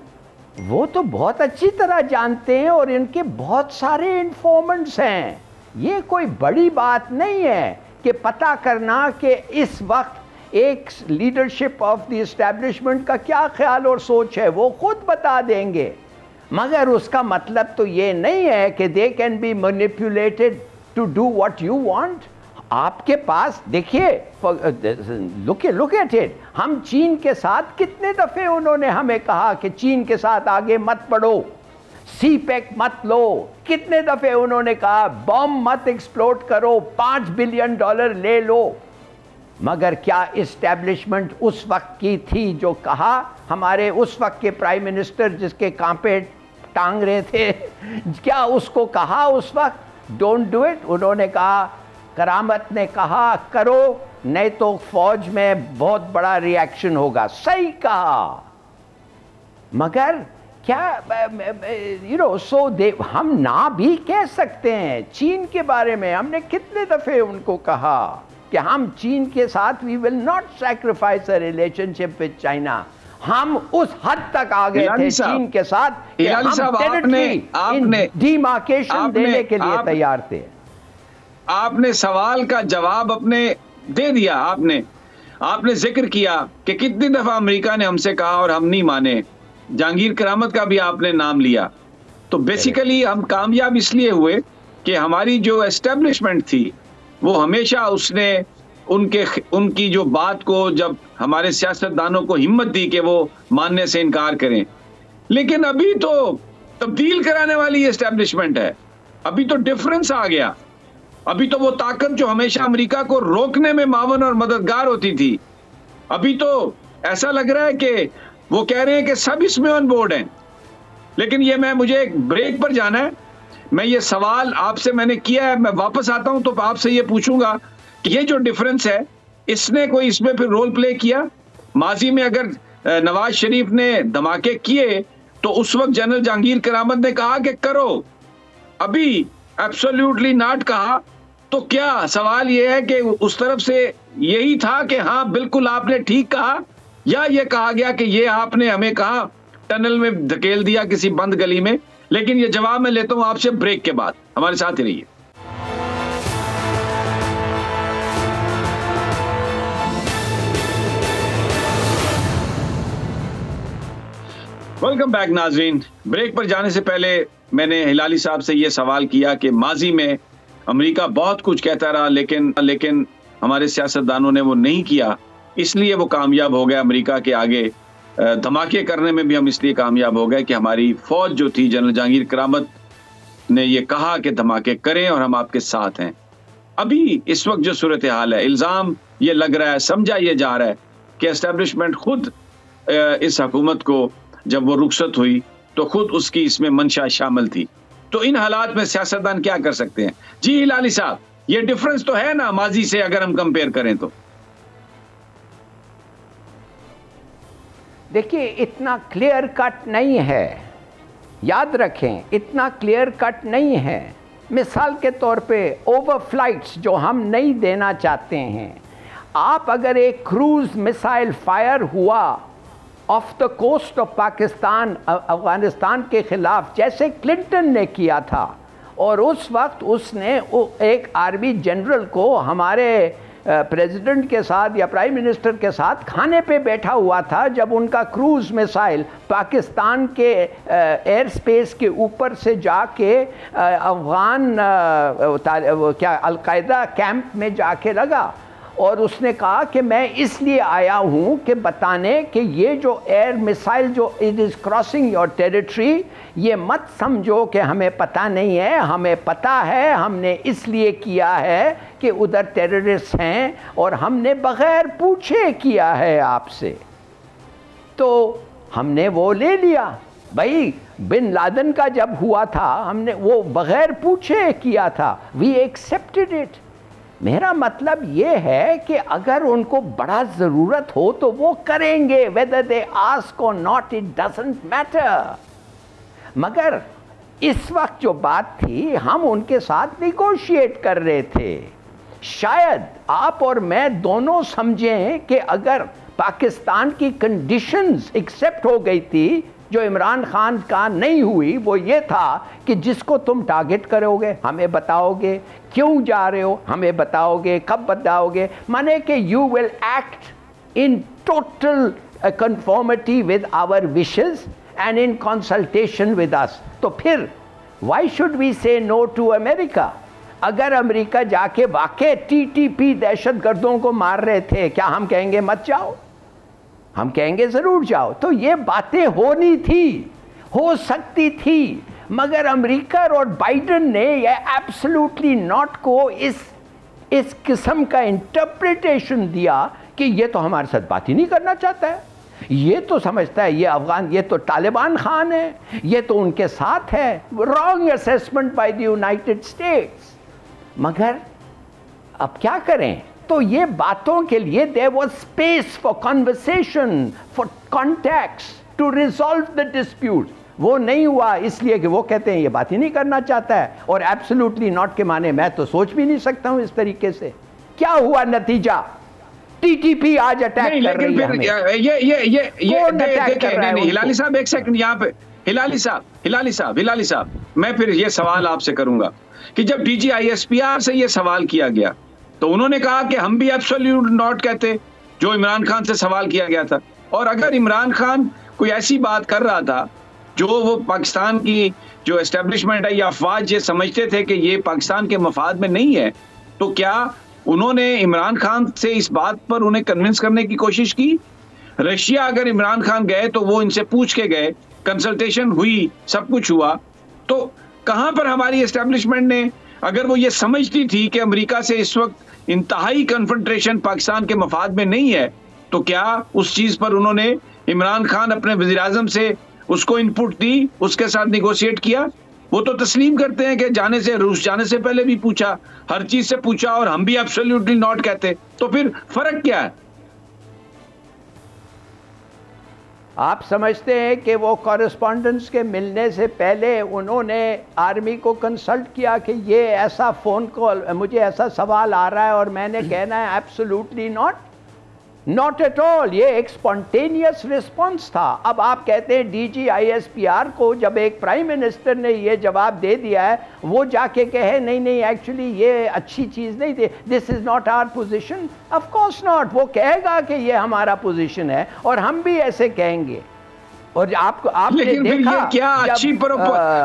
वो तो बहुत अच्छी तरह जानते हैं और इनके बहुत सारे इन्फॉर्मेंट्स हैं। ये कोई बड़ी बात नहीं है कि पता करना कि इस वक्त एक लीडरशिप ऑफ द एस्टैब्लिशमेंट का क्या ख्याल और सोच है, वो खुद बता देंगे। मगर उसका मतलब तो ये नहीं है कि they can be manipulated to do what you want. आपके पास देखिए, लुक एट इट, हम चीन के साथ कितने दफे उन्होंने हमें कहा कि चीन के साथ आगे मत बढ़ो, सीपेक मत लो। कितने दफे उन्होंने कहा बॉम्ब मत एक्सप्लोड करो, $5 बिलियन ले लो। मगर क्या इस्टेब्लिशमेंट उस वक्त की थी जो कहा? हमारे उस वक्त के प्राइम मिनिस्टर जिसके कांपे टांग रहे थे, क्या उसको कहा उस वक्त डोंट डू इट? उन्होंने कहा, करामत ने कहा करो, नहीं तो फौज में बहुत बड़ा रिएक्शन होगा। सही कहा। मगर क्या हम ना भी कह सकते हैं चीन के बारे में। हमने कितने दफे उनको कहा कि हम चीन के साथ we will not sacrifice a relationship with China. हम उस हद तक आ गए थे चीन के साथ कि हम टेरिटरी डिमार्केशन देने के लिए तैयार थे। आपने सवाल का जवाब अपने दे दिया। आपने जिक्र किया कि कितनी दफा अमेरिका ने हमसे कहा और हम नहीं माने। जहांगीर करामत का भी आपने नाम लिया। तो बेसिकली हम कामयाब इसलिए हुए कि हमारी जो एस्टेब्लिशमेंट थी वो हमेशा उसने उनकी जो बात को जब हमारे सियासतदानों को हिम्मत दी कि वो मानने से इनकार करें। लेकिन अभी तो तब्दील कराने वाली एस्टेब्लिशमेंट है, अभी तो डिफरेंस आ गया। अभी तो वो ताकत जो हमेशा अमेरिका को रोकने में मावन और मददगार होती थी, अभी तो ऐसा लग रहा है कि वो कह रहे हैं कि सब इसमें ऑन बोर्ड हैं। लेकिन ये मुझे एक ब्रेक पर जाना है। मैं ये सवाल आपसे मैंने किया है, मैं वापस आता हूं तो आपसे ये पूछूंगा कि ये जो डिफरेंस है, इसने कोई इसमें फिर रोल प्ले किया? माजी में अगर नवाज शरीफ ने धमाके किए तो उस वक्त जनरल जहांगीर करामत ने कहा कि करो, अभी एब्सोल्युटली नॉट कहा। तो क्या सवाल ये है कि उस तरफ से यही था कि हाँ बिल्कुल आपने ठीक कहा, या ये कहा गया कि ये आपने हमें कहा टनल में धकेल दिया किसी बंद गली में? लेकिन ये जवाब मैं लेता हूं आपसे ब्रेक के बाद। हमारे साथ ही रहिए। वेलकम बैक नाजरीन। ब्रेक पर जाने से पहले मैंने हिलाली साहब से ये सवाल किया कि माजी में अमेरिका बहुत कुछ कहता रहा, लेकिन हमारे सियासतदानों ने वो नहीं किया, इसलिए वो कामयाब हो गया अमेरिका के आगे। धमाके करने में भी हम इसलिए कामयाब हो गए कि हमारी फौज जो थी, जनरल जहांगीर करामत ने ये कहा कि धमाके करें और हम आपके साथ हैं। अभी इस वक्त जो सूरत हाल है, इल्ज़ाम ये लग रहा है, समझा ये जा रहा है कि एस्टेब्लिशमेंट खुद इस हुकूमत को जब वो रुखसत हुई तो खुद उसकी इसमें मंशा शामिल थी। तो इन हालात में सियासतदान क्या कर सकते हैं? जी हिलाली साहब, ये डिफरेंस तो है ना माजी से, अगर हम कंपेयर करें तो? देखिए, इतना क्लियर कट नहीं है, याद रखें, इतना क्लियर कट नहीं है। मिसाल के तौर पे ओवर फ्लाइट्स जो हम नहीं देना चाहते हैं, आप अगर एक क्रूज मिसाइल फायर हुआ off the coast of Pakistan Afghanistan के ख़िलाफ़, जैसे क्लिंटन ने किया था, और उस वक्त उसने एक आर्मी जनरल को हमारे प्रेसिडेंट के साथ या प्राइम मिनिस्टर के साथ खाने पे बैठा हुआ था, जब उनका क्रूज़ मिसाइल पाकिस्तान के एयर स्पेस के ऊपर से जाके अफ़गान क्या अलकायदा कैंप में जाके लगा। और उसने कहा कि मैं इसलिए आया हूँ कि बताने कि ये जो एयर मिसाइल जो it is crossing your territory, ये मत समझो कि हमें पता नहीं है, हमें पता है, हमने इसलिए किया है कि उधर टेररिस्ट हैं और हमने बग़ैर पूछे किया है आपसे। तो हमने वो ले लिया भाई। बिन लादेन का जब हुआ था, हमने वो बग़ैर पूछे किया था, वी एक्सेप्टेड इट। मेरा मतलब ये है कि अगर उनको बड़ा ज़रूरत हो तो वो करेंगे, वेदर दे आस्क और नॉट, इट डजंट मैटर। मगर इस वक्त जो बात थी, हम उनके साथ निगोशिएट कर रहे थे। शायद आप और मैं दोनों समझें कि अगर पाकिस्तान की कंडीशंस एक्सेप्ट हो गई थी, जो इमरान खान का नहीं हुई, वो ये था कि जिसको तुम टारगेट करोगे हमें बताओगे, क्यों जा रहे हो हमें बताओगे, कब बताओगे, माने कि you will act in total conformity with our wishes and in consultation with us. तो फिर why should we say no to America? अगर अमेरिका जाके वाकई TTP दहशतगर्दों को मार रहे थे, क्या हम कहेंगे मत जाओ? हम कहेंगे ज़रूर जाओ। तो ये बातें होनी थी, हो सकती थी, मगर अमेरिका और बाइडन ने ये एब्सोल्युटली नॉट को इस किस्म का इंटरप्रिटेशन दिया कि ये तो हमारे साथ बात ही नहीं करना चाहता है, ये तो समझता है ये अफगान, ये तो तालिबान खान है, ये तो उनके साथ है। Wrong assessment by the United States. मगर अब क्या करें? तो ये बातों के लिए there was space for conversation, for contacts to resolve the dispute. वो नहीं हुआ इसलिए कि वो कहते हैं ये बात ही नहीं करना चाहता है, और एब्सोल्युटली नॉट के माने मैं तो सोच भी नहीं सकता हूं इस तरीके से। क्या हुआ नतीजा? TTP आज अटैक कर रही है हमें। ये हिलाली साहब एक सेकंड यहाँ पे, हिलाली साहब मैं फिर ये सवाल आपसे करूंगा कि जब DGISPR से ये सवाल किया गया तो उन्होंने कहा कि हम भी एब्सोल्यूट नॉट कहते, जो इमरान खान से सवाल किया गया था। और अगर इमरान खान कोई ऐसी बात कर रहा था जो वो पाकिस्तान की जो एस्टेब्लिशमेंट है या अफवाज ये समझते थे कि ये पाकिस्तान के मफाद में नहीं है, तो क्या उन्होंने इमरान खान से इस बात पर उन्हें कन्विंस करने की कोशिश की? रशिया अगर इमरान खान गए तो वो इनसे पूछ के गए, कंसल्टेशन हुई, सब कुछ हुआ, तो कहां पर हमारी एस्टेब्लिशमेंट ने, अगर वो ये समझती थी कि अमेरिका से इस वक्त इंतहाई कन्फ्रंटेशन पाकिस्तान के मफाद में नहीं है, तो क्या उस चीज पर उन्होंने इमरान खान अपने वज़ीर आज़म से उसको इनपुट दी, उसके साथ निगोशिएट किया? वो तो तस्लीम करते हैं कि जाने से, रूस जाने से पहले भी पूछा, हर चीज से पूछा, और हम भी एब्सोल्युटली नॉट कहते। तो फिर फर्क क्या है? आप समझते हैं कि वो कॉरेस्पॉन्डेंट्स के मिलने से पहले उन्होंने आर्मी को कंसल्ट किया कि ये ऐसा फ़ोन कॉल, मुझे ऐसा सवाल आ रहा है और मैंने कहना है एब्सोल्युटली नॉट एट ऑल। ये एक स्पॉन्टेनियस रिस्पॉन्स था। अब आप कहते हैं DGISPR को जब एक प्राइम मिनिस्टर ने ये जवाब दे दिया है, वो जाके कहे नहीं नहीं एक्चुअली ये अच्छी चीज़ नहीं थी, this is not our position, of course not. वो कहेगा कि ये हमारा पोजीशन है और हम भी ऐसे कहेंगे। और आपने देखा ये क्या अच्छी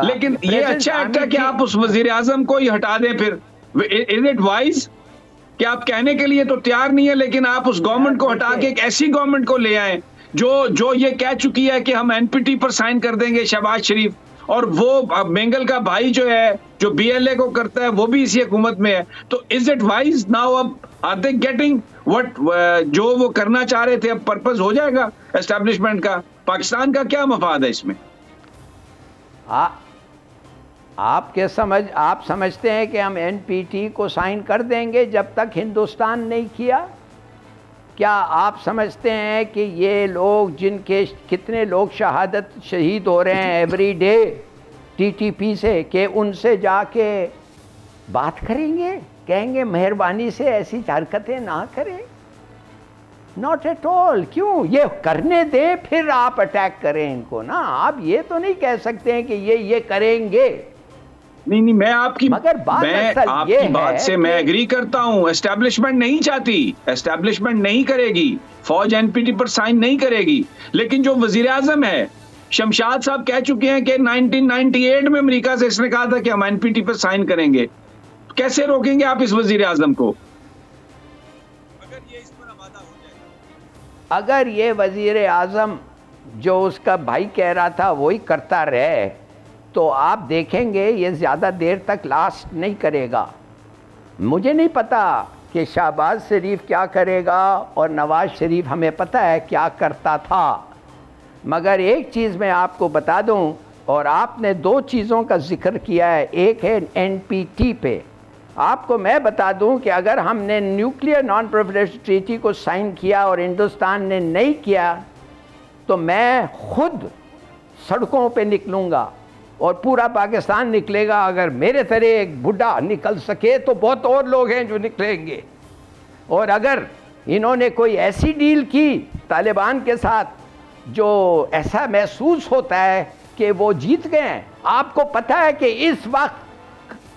लेकिन ये अच्छा एक्ट है कि आप उस वजीर आजम को ही हटा दें। फिर इज इट वाइज कि आप कहने के लिए तो तैयार नहीं है, लेकिन आप उस गवर्नमेंट को हटा के एक ऐसी गवर्नमेंट को ले आए जो ये कह चुकी है कि हम NPT पर साइन कर देंगे, शहबाज शरीफ, और वो बेंगल का भाई जो है, जो BLA को करता है, वो भी इसी हुकूमत में है। तो इज इट वाइज नाउ? अब आर दे गेटिंग व्हाट जो वो करना चाह रहे थे, अब पर्पस हो जाएगा एस्टेब्लिशमेंट का? पाकिस्तान का क्या मफाद है इसमें? आप समझते हैं कि हम NPT को साइन कर देंगे जब तक हिंदुस्तान नहीं किया? क्या आप समझते हैं कि ये लोग, जिनके कितने लोग शहीद हो रहे हैं एवरी डे TTP से, कि उनसे जाके बात करेंगे, कहेंगे मेहरबानी से ऐसी हरकतें ना करें? Not at all. क्यों? ये करने दें, फिर आप अटैक करें इनको ना। आप ये तो नहीं कह सकते हैं कि ये करेंगे। नहीं, मैं आपकी बात से मैं एग्री करता हूं। एस्टैब्लिशमेंट नहीं चाहती, एस्टैब्लिशमेंट नहीं करेगी, फौज NPT पर साइन नहीं करेगी। लेकिन जो वजीर आजम है शमशाद साहब कह चुके हैं कि 1998 में अमेरिका से इसने कहा था कि हम NPT पर साइन करेंगे। कैसे रोकेंगे आप इस वजीर आजम को? अगर ये वजीर आजम जो उसका भाई कह रहा था वही करता रहे, तो आप देखेंगे ये ज़्यादा देर तक लास्ट नहीं करेगा। मुझे नहीं पता कि शहबाज शरीफ क्या करेगा और नवाज़ शरीफ हमें पता है क्या करता था, मगर एक चीज़ मैं आपको बता दूं, और आपने दो चीज़ों का जिक्र किया है, एक है NPT पे। आपको मैं बता दूं कि अगर हमने न्यूक्लियर नॉन प्रोलिफरेशन ट्रीटी को साइन किया और हिंदुस्तान ने नहीं किया, तो मैं खुद सड़कों पे निकलूँगा और पूरा पाकिस्तान निकलेगा। अगर मेरे तरह एक बुढ़ा निकल सके तो बहुत और लोग हैं जो निकलेंगे। और अगर इन्होंने कोई ऐसी डील की तालिबान के साथ जो ऐसा महसूस होता है कि वो जीत गए हैं, आपको पता है कि इस वक्त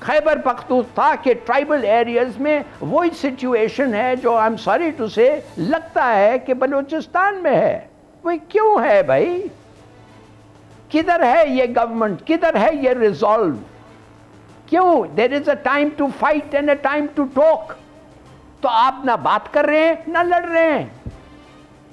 खैबर पख्तूनख्वा के ट्राइबल एरियाज़ में वही सिचुएशन है जो आई एम सॉरी टू से लगता है कि बलूचिस्तान में है। वो क्यों है भाई? किधर है ये गवर्नमेंट? किधर है ये रिजॉल्व? क्यों? There is a time to fight and a time to talk. तो आप ना बात कर रहे हैं ना लड़ रहे हैं।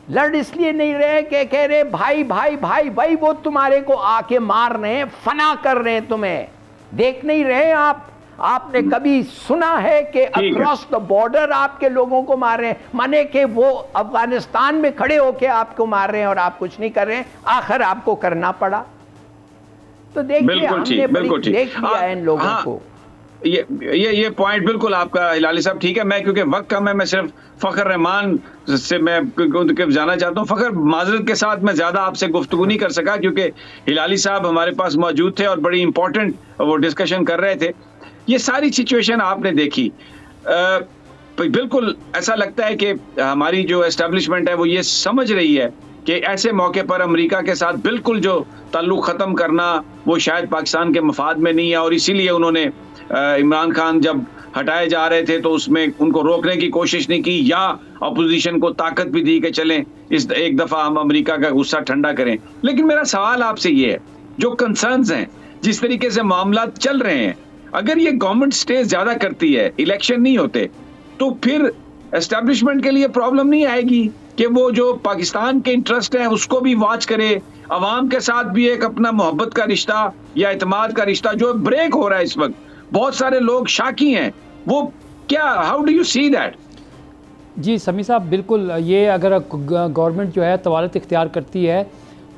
लड़ इसलिए नहीं रहे कि कह रहे भाई भाई भाई भाई, वो तुम्हारे को आके मार रहे हैं, फना कर रहे हैं तुम्हें। देख नहीं रहे आप? आपने कभी सुना है कि अक्रॉस द बॉर्डर आपके लोगों को मार रहे हैं? माने कि वो अफगानिस्तान में खड़े होके आपको मार रहे हैं और आप कुछ नहीं कर रहे हैं, आखिर आपको करना पड़ा। तो देखिए हमने देख लिया इन लोगों को। ये पॉइंट बिल्कुल आपका हिलाली साहब ठीक है। मैं क्योंकि वक्त कम है, मैं सिर्फ फखर रहमान से मैं जाना चाहता हूँ। फखर, माजरत के साथ मैं ज्यादा आपसे गुफ्तगू नहीं कर सका क्योंकि हिलाली साहब हमारे पास मौजूद थे और बड़ी इंपॉर्टेंट वो डिस्कशन कर रहे थे। ये सारी सिचुएशन आपने देखी, बिल्कुल ऐसा लगता है कि हमारी जो एस्टेब्लिशमेंट है वो ये समझ रही है कि ऐसे मौके पर अमेरिका के साथ बिल्कुल जो ताल्लुक ख़त्म करना वो शायद पाकिस्तान के मफाद में नहीं है, और इसीलिए उन्होंने इमरान खान जब हटाए जा रहे थे तो उसमें उनको रोकने की कोशिश नहीं की, या अपोजिशन को ताकत भी दी कि चलें इस एक दफ़ा हम अमेरिका का गुस्सा ठंडा करें। लेकिन मेरा सवाल आपसे ये है, जो कंसर्न्स हैं, जिस तरीके से मामला चल रहे हैं, अगर ये गवर्नमेंट स्टे ज़्यादा करती है, इलेक्शन नहीं होते, तो फिर एस्टेब्लिशमेंट के लिए प्रॉब्लम नहीं आएगी कि वो जो पाकिस्तान के इंटरेस्ट हैं उसको भी वॉच करे, अवाम के साथ भी एक अपना मोहब्बत का रिश्ता या इत्मीनान का रिश्ता जो ब्रेक हो रहा है इस वक्त, बहुत सारे लोग शाकी हैं, वो क्या, how do you see that? जी समी साहब, बिल्कुल, ये अगर गवर्नमेंट जो है तवालत इख्तियार करती है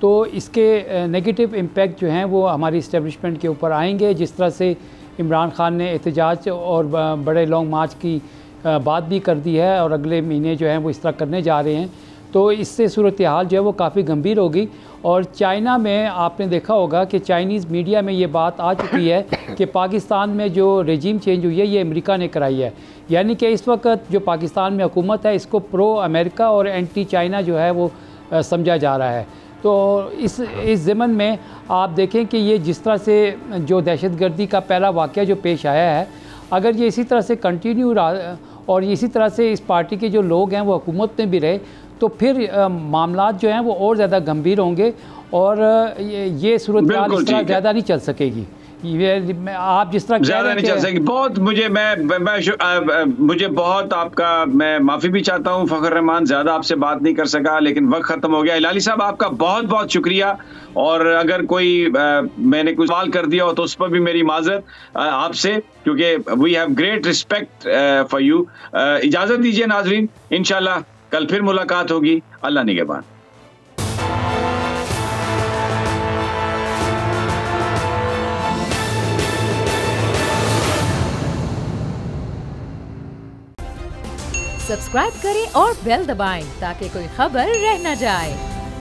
तो इसके नेगेटिव इम्पैक्ट जो हैं वो हमारी इस्टेब्लिशमेंट के ऊपर आएंगे। जिस तरह से इमरान खान ने एहतजाज और बड़े लॉन्ग मार्च की बात भी कर दी है और अगले महीने जो है वो इस तरह करने जा रहे हैं, तो इससे सूरत हाल जो है वो काफ़ी गंभीर होगी। और चाइना में आपने देखा होगा कि चाइनीज़ मीडिया में ये बात आ चुकी है कि पाकिस्तान में जो रेजिम चेंज हुई है ये अमेरिका ने कराई है, यानी कि इस वक्त जो पाकिस्तान में हुकूमत है इसको प्रो अमेरिका और एंटी चाइना जो है वो समझा जा रहा है। तो इस ज़मन में आप देखें कि ये जिस तरह से जो दहशतगर्दी का पहला वाक़या जो पेश आया है, अगर ये इसी तरह से कंटिन्यू रहा और इसी तरह से इस पार्टी के जो लोग हैं वो हुकूमत में भी रहे, तो फिर मामलात जो हैं वो और ज़्यादा गंभीर होंगे और ये सूरत हाल इस तरह ज़्यादा नहीं चल सकेगी। आप जिस तरह ज़्यादा नहीं चल सकेगी। बहुत मुझे बहुत आपका, मैं माफ़ी भी चाहता हूँ फ़खर रहमान, ज़्यादा आपसे बात नहीं कर सका लेकिन वक्त ख़त्म हो गया। हिलाली साहब आपका बहुत बहुत शुक्रिया, और अगर कोई मैंने कुछ सवाल कर दिया हो तो उस पर भी मेरी माज़रत आपसे, क्योंकि we have great respect for you. इजाज़त दीजिए नाज़रीन, इंशाल्लाह कल फिर मुलाकात होगी। अल्लाह निगहबान। सब्सक्राइब करें और बेल दबाएं ताकि कोई खबर रह न जाए।